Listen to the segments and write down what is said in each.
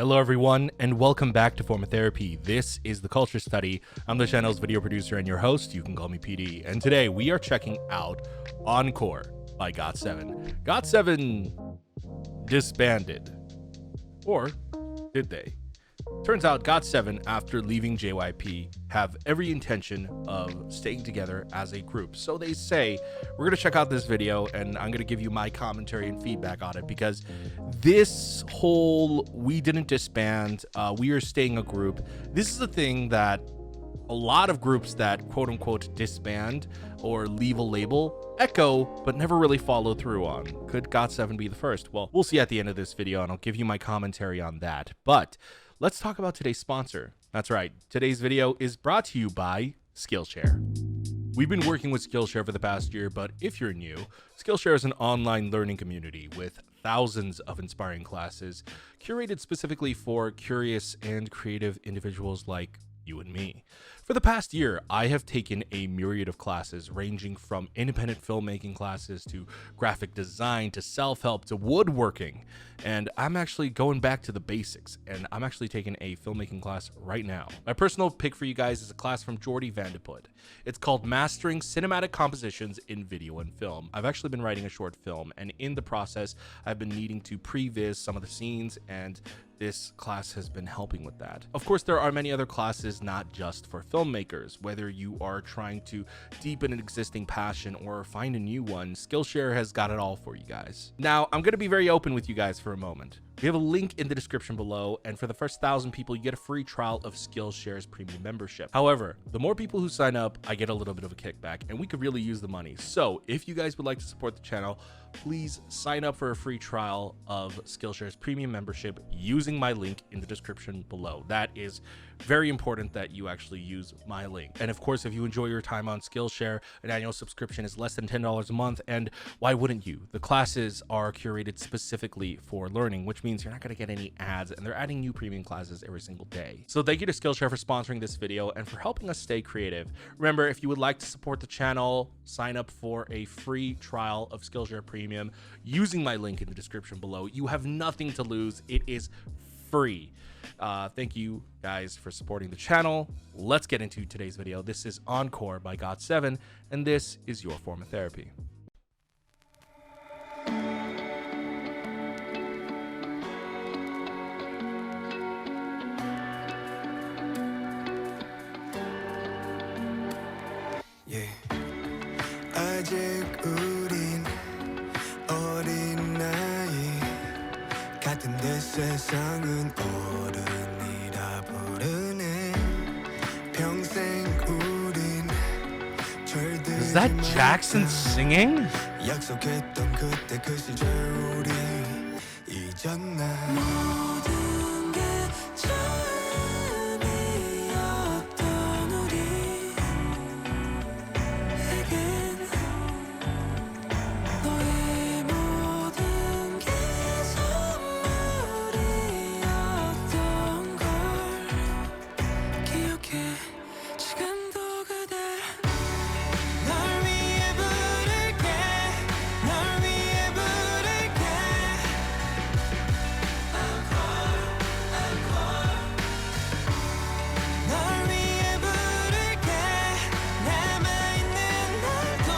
Hello everyone, and welcome back to Form of Therapy. This is the Culture Study. I'm the channel's video producer and your host. You can call me PD. And today we are checking out Encore by GOT7. GOT7 disbanded. Or did they? Turns out GOT7, after leaving JYP, have every intention of staying together as a group. So they say, we're going to check out this video and I'm going to give you my commentary and feedback on it, because this whole we didn't disband, we are staying a group, this is a thing that a lot of groups that quote unquote disband or leave a label echo but never really follow through on. Could GOT7 be the first? Well, we'll see at the end of this video and I'll give you my commentary on that. But let's talk about today's sponsor. That's right, today's video is brought to you by Skillshare. We've been working with Skillshare for the past year, but if you're new, Skillshare is an online learning community with thousands of inspiring classes curated specifically for curious and creative individuals like you and me. For the past year, I have taken a myriad of classes ranging from independent filmmaking classes to graphic design to self-help to woodworking. And I'm actually going back to the basics, and I'm actually taking a filmmaking class right now. My personal pick for you guys is a class from Jordy Vandeput. It's called Mastering Cinematic Compositions in Video and Film. I've actually been writing a short film, and in the process, I've been needing to previs some of the scenes, and this class has been helping with that. Of course, there are many other classes not just for filmmakers. Whether you are trying to deepen an existing passion or find a new one, Skillshare has got it all for you guys. Now, I'm gonna be very open with you guys for a moment. We have a link in the description below, and for the first 1,000 people, you get a free trial of Skillshare's premium membership. However, the more people who sign up, I get a little bit of a kickback, and we could really use the money. So if you guys would like to support the channel, please sign up for a free trial of Skillshare's premium membership using my link in the description below. That is very important that you actually use my link. And of course, if you enjoy your time on Skillshare, an annual subscription is less than $10 a month, and why wouldn't you? The classes are curated specifically for learning, which means you're not going to get any ads, and they're adding new premium classes every single day. So thank you to Skillshare for sponsoring this video and for helping us stay creative. Remember, if you would like to support the channel, sign up for a free trial of Skillshare Premium using my link in the description below. You have nothing to lose. It is free. Thank you guys for supporting the channel. Let's get into today's video. This is Encore by GOT7, and this is your form of therapy. 아직 우린 어린 나이 같은데 세상은 어른이라 부르네 평생 우린 절대 Is that Jackson singing? 약속했던 그때 그 시절 우리 잊었나 모든 게 처음이었던 우리에겐 너의 모든 게 선물이었던 걸 기억해 지금도 그댈 널 위해 부를게 널 위해 부를게 Encore, encore 널 위해 부를게 남아있는 날도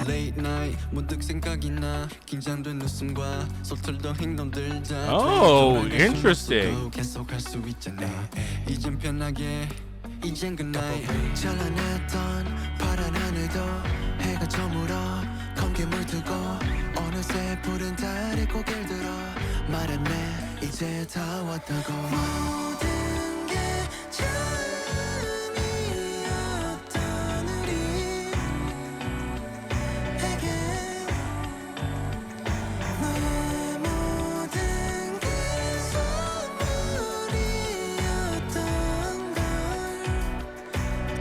Late night 문득 생각이 나 긴장된 웃음과 서툴던 행동들 다 Oh, interesting. 계속할 수 있잖아 이젠 편하게 이젠 good night 찬란했던 파란 하늘도 해가 저물어 검게 물들고 어느새 푸른 달에 고개를 들어 말했네 이제 다 왔다고 모든 게 처음이었던 우리에겐 너의 모든 게 선물이었던 걸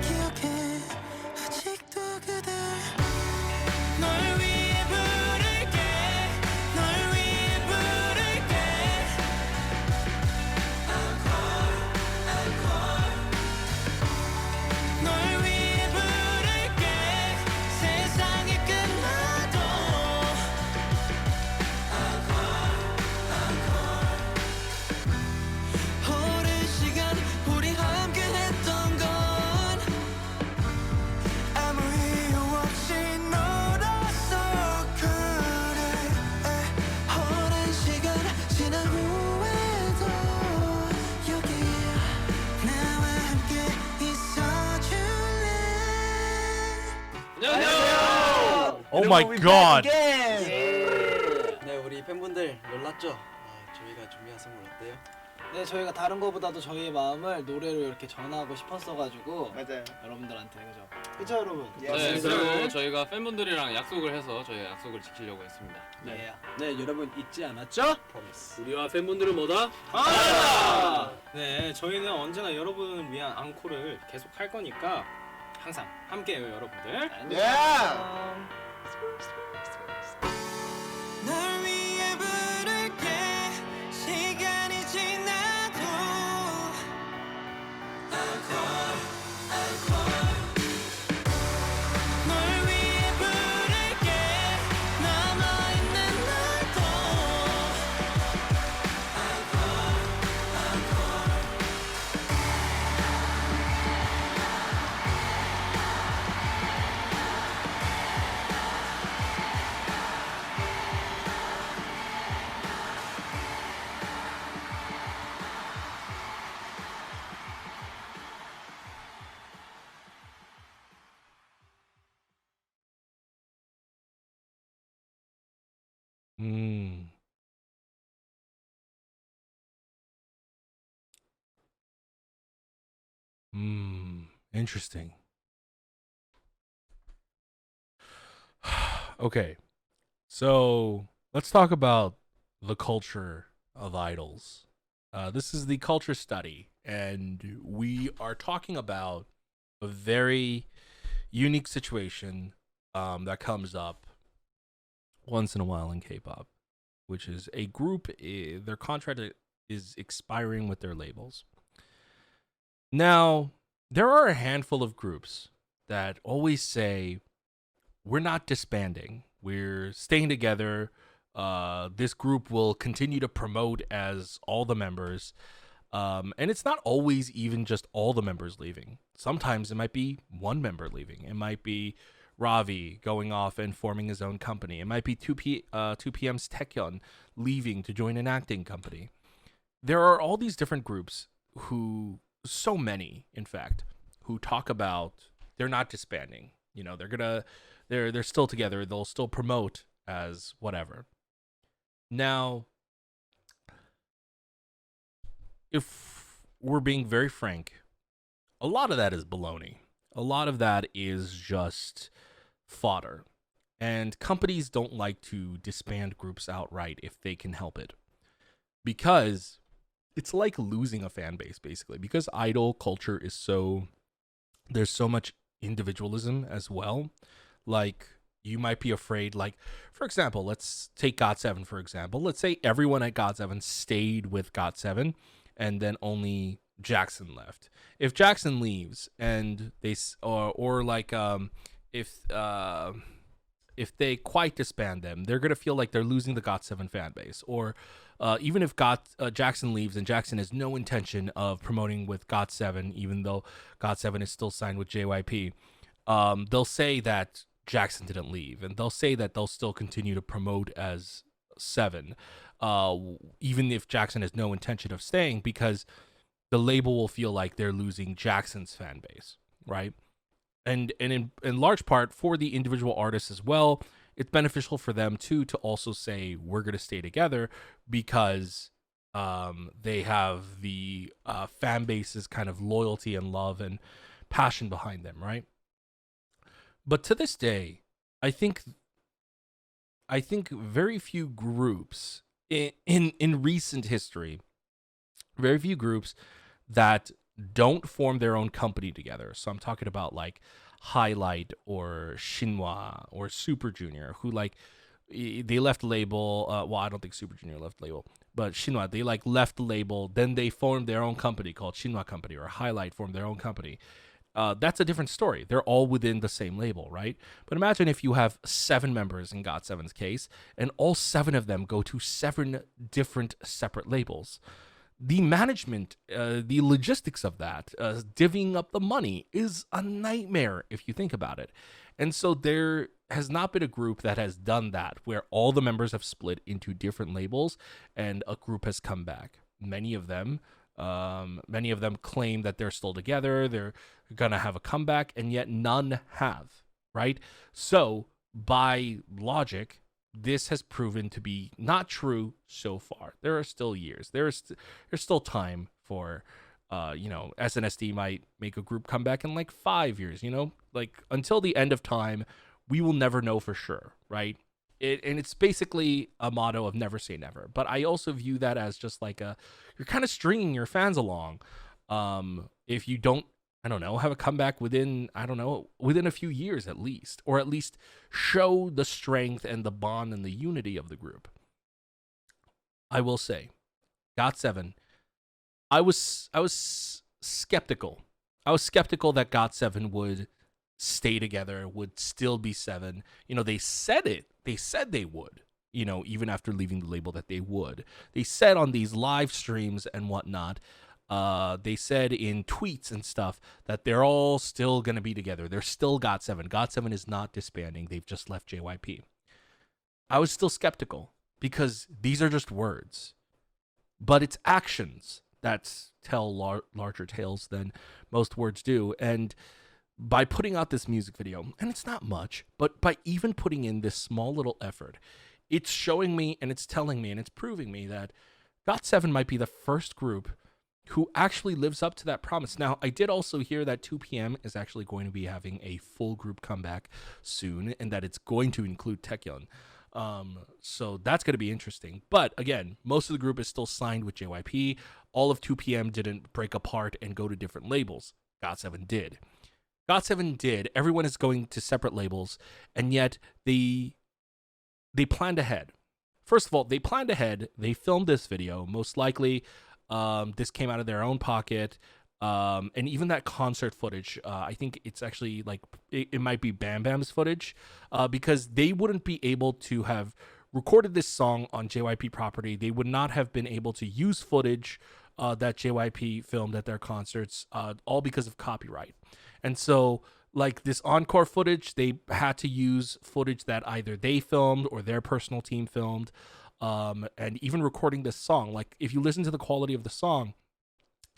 기억해 아직도 그댈 널 위해 부를게 널 위해 부를게 Encore Oh my god. 네, 우리 팬분들 놀랐죠? 저희가 준비한 선물 어때요? 네, 저희가 다른 거보다도 저희의 마음을 노래로 이렇게 전하고 싶었어가지고 맞아요. 여러분들한테 그죠 여러분? 네, 그리고 저희가 팬분들이랑 약속을 해서 저희 약속을 지키려고 했습니다. 네. 네, 여러분 잊지 않았죠? 우리와 팬분들은 뭐다? 네, 저희는 언제나 여러분을 위한 앙코르를 계속 할 거니까 항상 함께해요, 여러분들. 널 위해 부를게 시간이 지나도 널 위해 부를게 남아있는 날도 Mm. Interesting. Okay, so let's talk about the culture of idols. This is the culture study, and we are talking about a very unique situation that comes up once in a while in K-pop, which is a group, their contract is expiring with their labels. Now, there are a handful of groups that always say, we're not disbanding, we're staying together. This group will continue to promote as all the members. And it's not always even just all the members leaving. Sometimes it might be one member leaving. It might be Ravi going off and forming his own company. It might be 2PM's Taecyeon leaving to join an acting company. There are all these different groups who, so many, in fact, who talk about they're not disbanding. You know, they're still together. They'll still promote as whatever. Now, if we're being very frank, a lot of that is baloney. A lot of that is just fodder. And companies don't like to disband groups outright if they can help it. Because it's like losing a fan base, basically. Because idol culture is there's so much individualism as well. Like, you might be afraid, like, for example, let's take GOT7, for example. Let's say everyone at GOT7 stayed with GOT7 and then only Jackson left. If Jackson leaves and they if they quite disband them, they're gonna feel like they're losing the GOT7 fan base. Or even if Jackson leaves and Jackson has no intention of promoting with GOT7, even though GOT7 is still signed with JYP, they'll say that Jackson didn't leave, and they'll say that they'll still continue to promote as 7, even if Jackson has no intention of staying, because the label will feel like they're losing Jackson's fan base, right? And in large part for the individual artists as well, it's beneficial for them too to also say we're going to stay together, because they have the fan base's kind of loyalty and love and passion behind them, right? But to this day, I think very few groups in recent history, very few groups that don't form their own company together. So I'm talking about like Highlight or Shinhwa or Super Junior, who like they left the label. Well, I don't think Super Junior left the label, but Shinhwa, they like left the label. Then they formed their own company called Shinhwa Company, or Highlight formed their own company. That's a different story. They're all within the same label, right? But imagine if you have 7 members in GOT7's case, and all 7 of them go to 7 different separate labels. The management, the logistics of that, divvying up the money is a nightmare if you think about it. And so there has not been a group that has done that, where all the members have split into different labels and a group has come back. Many of them claim that they're still together, they're gonna have a comeback, and yet none have, right? So by logic, this has proven to be not true so far. There are still years. There's still time for, SNSD might make a group comeback in like 5 years. Like until the end of time, we will never know for sure, right? And it's basically a motto of never say never. But I also view that as just like you're kind of stringing your fans along. If you don't, I don't know, have a comeback within a few years at least, or at least show the strength and the bond and the unity of the group. I will say, GOT7, I was skeptical. I was skeptical that GOT7 would stay together, would still be 7. They said it. They said they would, even after leaving the label, that they would. They said on these live streams and whatnot, they said in tweets and stuff that they're all still going to be together. They're still GOT7. GOT7 is not disbanding. They've just left JYP. I was still skeptical because these are just words, but it's actions that tell larger tales than most words do. And by putting out this music video, and it's not much, but by even putting in this small little effort, it's showing me and it's telling me and it's proving me that GOT7 might be the first group who actually lives up to that promise. Now, I did also hear that 2PM is actually going to be having a full group comeback soon, and that it's going to include Taecyeon. So that's going to be interesting. But again, most of the group is still signed with JYP. All of 2PM didn't break apart and go to different labels. GOT7 did. Everyone is going to separate labels, and yet they planned ahead. First of all, they planned ahead. They filmed this video. Most likely, this came out of their own pocket. And even that concert footage, I think it's actually like, it might be Bam Bam's footage, because they wouldn't be able to have recorded this song on JYP property. They would not have been able to use footage that JYP filmed at their concerts, all because of copyright. And so, like this encore footage, they had to use footage that either they filmed or their personal team filmed. And even recording this song, like if you listen to the quality of the song,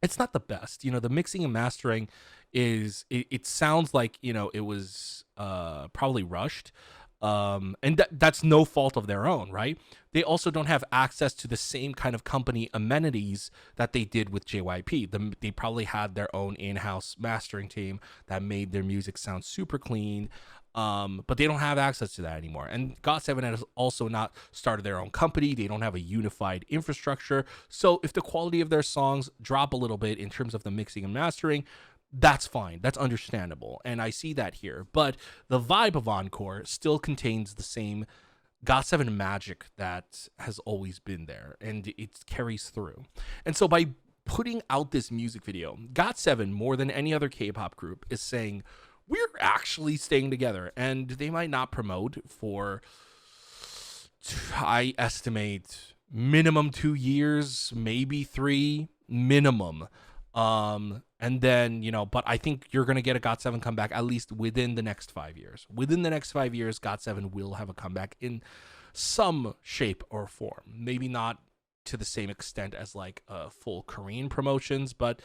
it's not the best. The mixing and mastering it sounds like, it was probably rushed. And that's no fault of their own, right? They also don't have access to the same kind of company amenities that they did with JYP. They probably had their own in-house mastering team that made their music sound super clean. But they don't have access to that anymore. And GOT7 has also not started their own company. They don't have a unified infrastructure. So if the quality of their songs drop a little bit in terms of the mixing and mastering, that's fine. That's understandable. And I see that here. But the vibe of Encore still contains the same GOT7 magic that has always been there. And it carries through. And so by putting out this music video, GOT7, more than any other K-pop group, is saying, we're actually staying together. And they might not promote for, I estimate, minimum 2 years, maybe 3, minimum. And then, but I think you're going to get a GOT7 comeback at least within the next 5 years. Within the next 5 years, GOT7 will have a comeback in some shape or form. Maybe not to the same extent as like full Korean promotions, but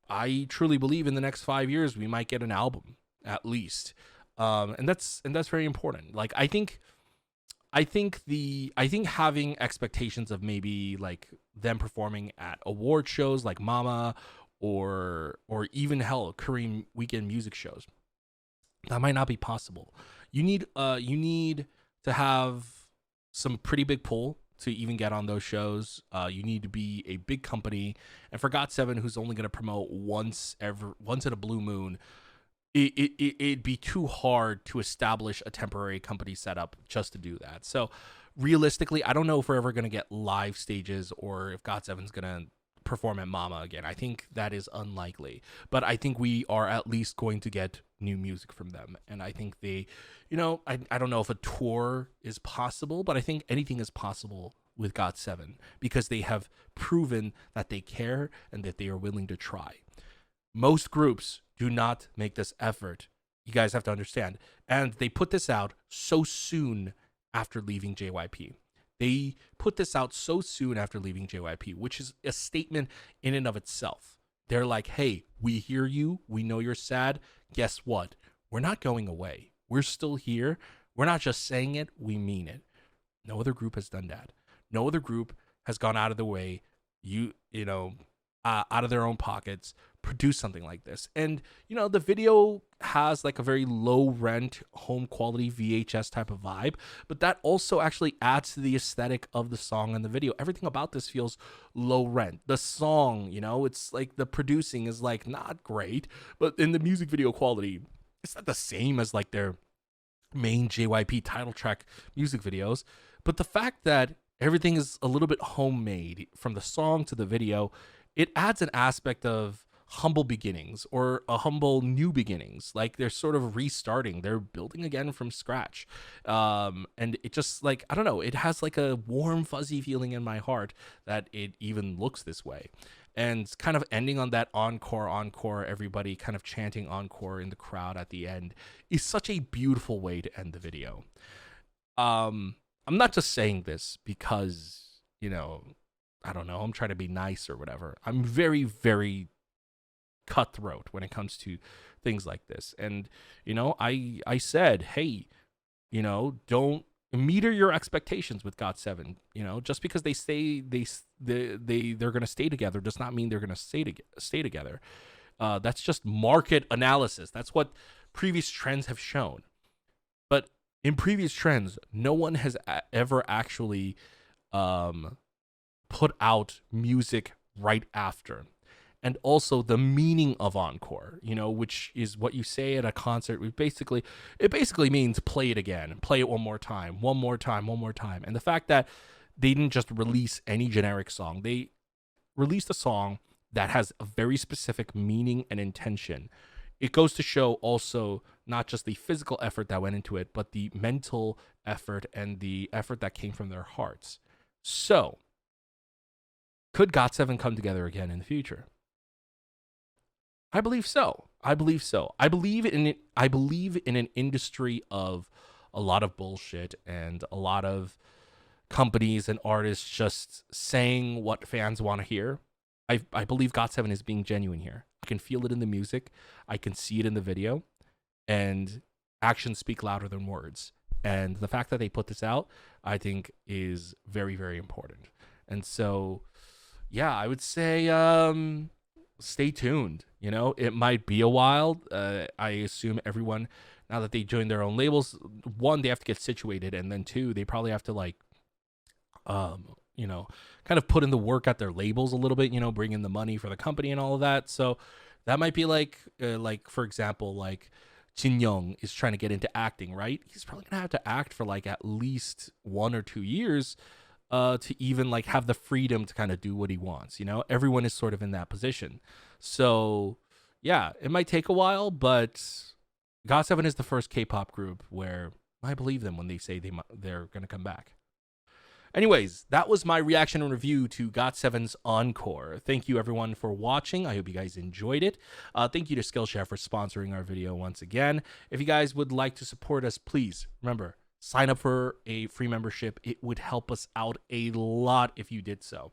I truly believe in the next 5 years we might get an album at least. And that's very important. Like I think having expectations of maybe like them performing at award shows like Mama or even hell Korean weekend music shows, that might not be possible. You need to have some pretty big pull to even get on those shows. You need to be a big company, and for GOT7, who's only going to promote once in a blue moon, it'd be too hard to establish a temporary company setup just to do that. So realistically, I don't know if we're ever going to get live stages or if GOT7's going to perform at Mama again. I think that is unlikely, but I think we are at least going to get new music from them. And I think they, I don't know if a tour is possible, but I think anything is possible with GOT7 because they have proven that they care and that they are willing to try. Most groups do not make this effort. You guys have to understand. And they put this out so soon after leaving JYP. They put this out so soon after leaving JYP, which is a statement in and of itself. They're like, hey, we hear you. We know you're sad. Guess what? We're not going away. We're still here. We're not just saying it, we mean it. No other group has done that. No other group has gone out of the way, out of their own pockets, produce something like this. And the video has like a very low rent, home quality VHS type of vibe, but that also actually adds to the aesthetic of the song and the video. Everything about this feels low rent. The song, it's like the producing is like not great, but in the music video quality, it's not the same as like their main JYP title track music videos. But the fact that everything is a little bit homemade from the song to the video, it adds an aspect of humble beginnings or a humble new beginnings. Like they're sort of restarting, they're building again from scratch. And it just like, I don't know, it has like a warm, fuzzy feeling in my heart that it even looks this way. And kind of ending on that encore, everybody kind of chanting encore in the crowd at the end is such a beautiful way to end the video. I'm not just saying this because, I don't know, I'm trying to be nice or whatever. I'm very, very cutthroat when it comes to things like this. And, I said, hey, don't meter your expectations with GOT7. Just because they say they're going to stay together does not mean they're going to stay together. That's just market analysis. That's what previous trends have shown. But in previous trends, no one has ever actually put out music right after. And also the meaning of encore, which is what you say at a concert. It basically means play it again, play it one more time. And the fact that they didn't just release any generic song, they released a song that has a very specific meaning and intention. It goes to show also not just the physical effort that went into it, but the mental effort and the effort that came from their hearts. So, could GOT7 come together again in the future? I believe so. I believe in it. I believe in an industry of a lot of bullshit and a lot of companies and artists just saying what fans want to hear. I believe GOT7 is being genuine here. I can feel it in the music. I can see it in the video. And actions speak louder than words. And the fact that they put this out, I think, is very, very important. And so, yeah, I would say stay tuned. It might be a while. I assume everyone, now that they join their own labels, one, they have to get situated, and then two, they probably have to kind of put in the work at their labels a little bit, bring in the money for the company and all of that. So that might be like for example, like Jin Young is trying to get into acting, right? He's probably gonna have to act for like at least 1 or 2 years to even like have the freedom to kind of do what he wants. Everyone is sort of in that position. So yeah, it might take a while, but GOT7 is the first K-pop group where I believe them when they say they're going to come back. Anyways, that was my reaction and review to GOT7's Encore. Thank you everyone for watching. I hope you guys enjoyed it. Thank you to Skillshare for sponsoring our video once again. If you guys would like to support us, please remember, sign up for a free membership. It would help us out a lot if you did so.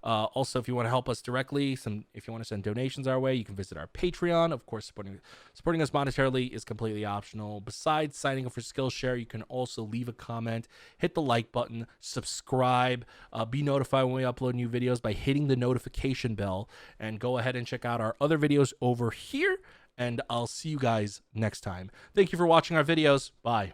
Also, if you want to help us directly, if you want to send donations our way, you can visit our Patreon. Of course, supporting us monetarily is completely optional. Besides signing up for Skillshare, you can also leave a comment, hit the like button, subscribe, be notified when we upload new videos by hitting the notification bell, and go ahead and check out our other videos over here. And I'll see you guys next time. Thank you for watching our videos. Bye.